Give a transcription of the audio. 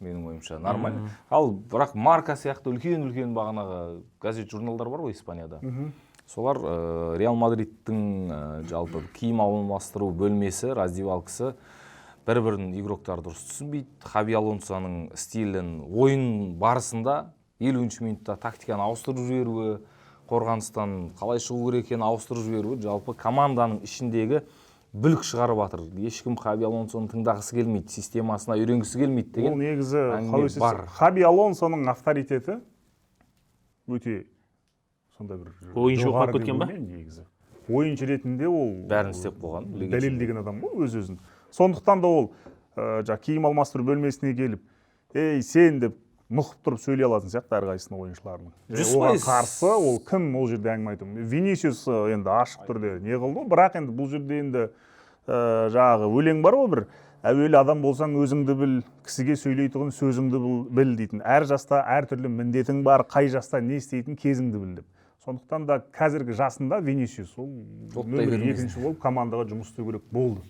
менің ойымша, нормально. Ал бірақ марка сияқты үлкен бағанағы газет журналдар бар ғой Испанияда. Солар Реал Мадридтің жалпы киім алмастыру бөлмесі, раздевалкасы бір-бірін игроктар дұрыс түсінбейді. Хаби Алонсоның стилін ойын барысында 50-ші минутта тактиканы ауыстырып жіберуі, қорғаныстан қалай шығу керек екенін ауыстырып жіберуі жалпы команданың ішіндегі бүлік шығарып жатыр. Ешкім Хаби Алонсоны тыңдағысы келмейді, системасына үйренгісі келмейді деген. Ол негізі Хаби Алонсоның авторитеті өте сонда бір ойыншы болып кеткен ба? Ойыншы ретінде ол бәрін істеп қойған, дәлелдеген адам ғой өз-өзін. Сондықтан да ол киім алмастыру бөлмесіне келіп, "Ей, сен" деп нұқып тұрып сөйлей алатын сияқты әрқайсысының ойыншыларының. Оған қарсы ол кім ол жерде әңгіме айту. Винисиус енді ашық түрде не қылды, бірақ енді бұл жерде енді жаңағы өлең бар ғой бір, әуелі адам болсаң өзіңді біл, кісіге сөйлейтұғын сөзіңді біл дейтін. Әр жаста әр түрлі міндетің бар, қай жаста не істейтін кезіңді біл деп. Сондықтан да қазіргі жасында Винисиус ол нөмір 2 болып командаға жұмыс істеу керек болды.